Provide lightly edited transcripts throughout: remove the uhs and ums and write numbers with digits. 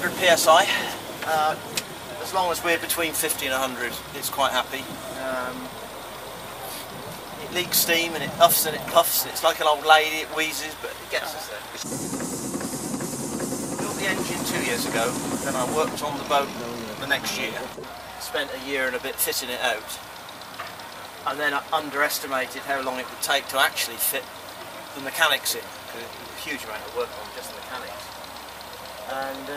100 psi. As long as we're between 50 and 100, it's quite happy. It leaks steam and it puffs and it puffs. It's like an old lady, it wheezes, but it gets us there. Built the engine 2 years ago, then I worked on the boat the next year. Spent a year and a bit fitting it out. And then I underestimated how long it would take to actually fit the mechanics in, because it was a huge amount of work on just the mechanics. And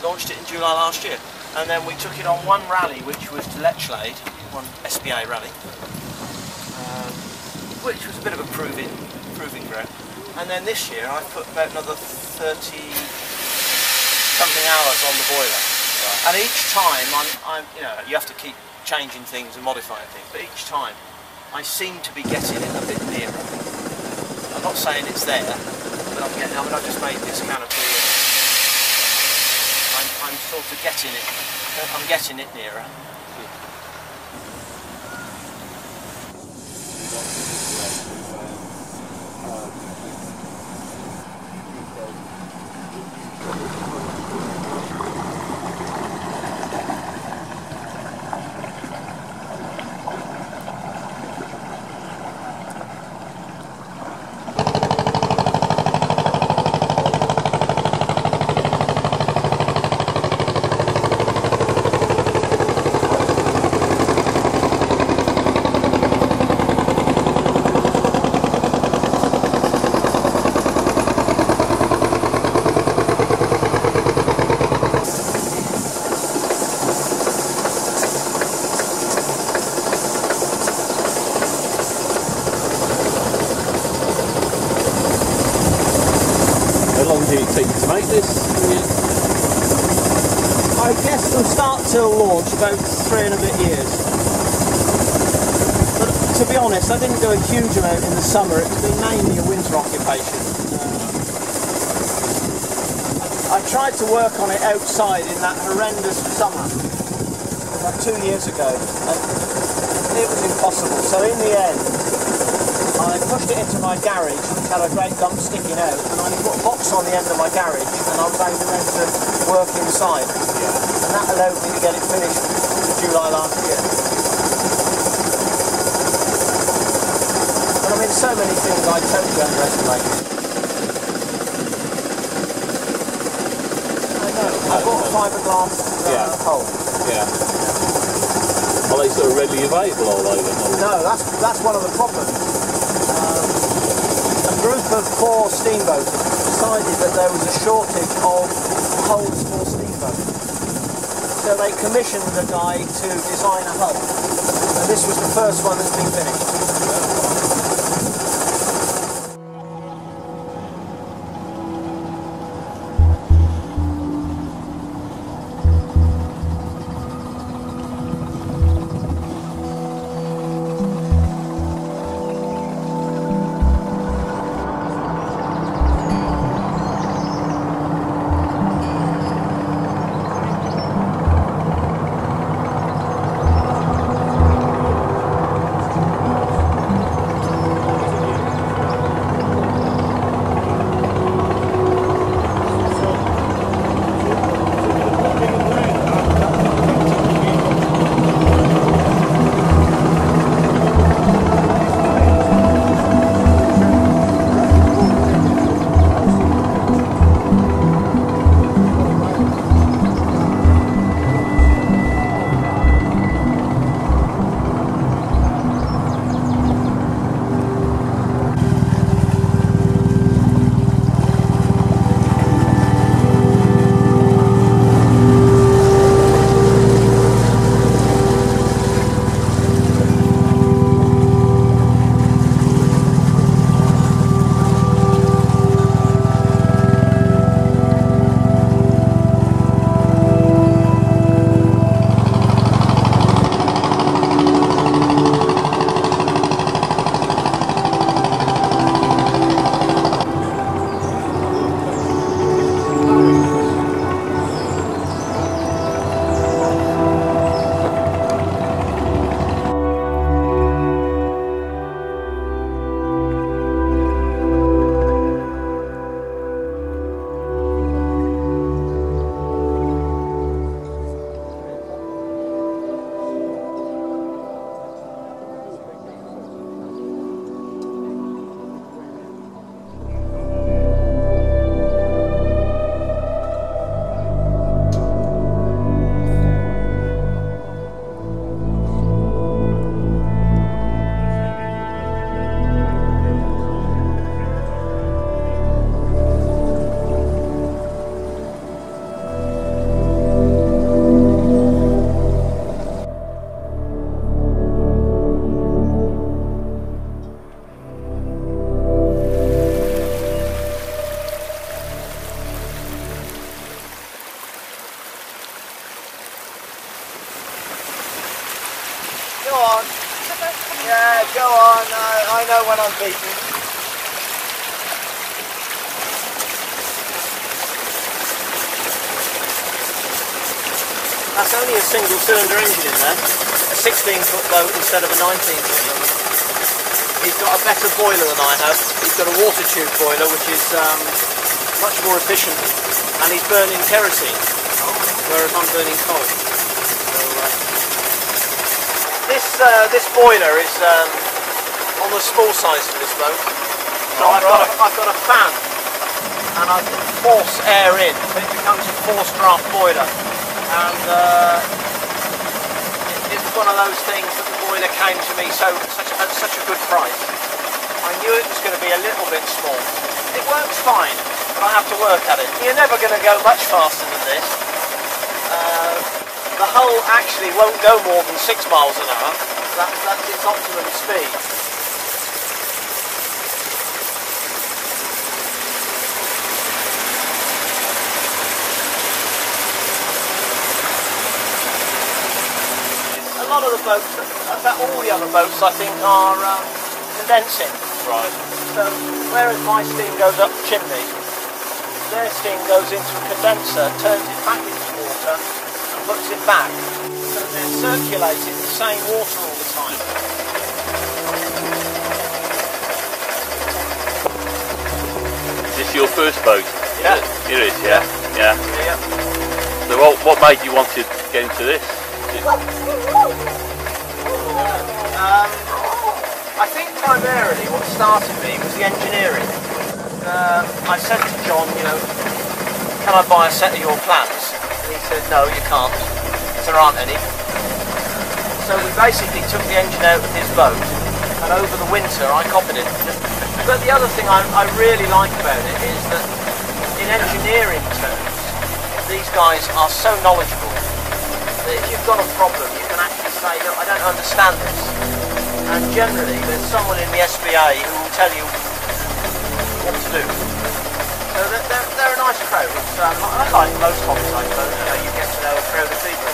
launched it in July last year. And then we took it on one rally, which was to Lechlade, one SBA rally, which was a bit of a proving ground. And then this year I put about another 30 something hours on the boiler. Right. And each time I'm you know, you have to keep changing things and modifying things, but each time I seem to be getting it a bit nearer. I'm not saying it's there, but I'm getting. I mean, I've just made this canopy. I'm sort of getting it. I'm getting it nearer. How long did it take you to make this? I guess from start till launch about 3 and a bit years. But to be honest, I didn't do a huge amount in the summer. It's been mainly a winter occupation. I tried to work on it outside in that horrendous summer about 2 years ago, and it was impossible. So in the end, I pushed it into my garage, which had a great lump sticking out, and I put a box on the end of my garage, and I was able then to work inside. Yeah. And that allowed me to get it finished in July last year. But I mean, so many things I totally underestimated. I know. I bought a fiberglass hull. Yeah. Are they sort of readily available all over? No, that's one of the problems. A group of 4 steamboats decided that there was a shortage of hulls for steamboats. So they commissioned a guy to design a hull. And this was the first one that's been finished. Go on. Yeah, go on. I know when I'm beaten. That's only a single cylinder engine in there. A 16-foot boat instead of a 19-foot boat. He's got a better boiler than I have. He's got a water tube boiler which is much more efficient, and he's burning kerosene, whereas I'm burning coal. So, this boiler is on the small size for this boat. So I've got a fan, and I can force air in, so it becomes a forced draft boiler. And it's one of those things that the boiler came to me at such a good price. I knew it was going to be a little bit small. It works fine, but I have to work at it. You're never going to go much faster than this. The hull actually won't go more than 6 miles an hour. That's its optimum speed. A lot of the boats, about all the other boats, I think, are condensing. Right. So, whereas my steam goes up the chimney, their steam goes into a condenser, turns it back into water, and puts it back. So they're circulating the same water all the time. Is this your first boat? Yeah. It is, yeah. Yeah. Yeah. So what made you want to get into this? I think primarily what started me was the engineering. I said to John, you know, can I buy a set of your plans? And he said, no, you can't, because there aren't any. So we basically took the engine out of his boat, and over the winter I copied it. But the other thing I really like about it is that in engineering terms, these guys are so knowledgeable that if you've got a problem, you can actually say, look, I don't understand this. And generally, there's someone in the SBA who will tell you what to do. So they're a nice crowd. I like most hobbies, I suppose. You know, you get to know a crowd of people.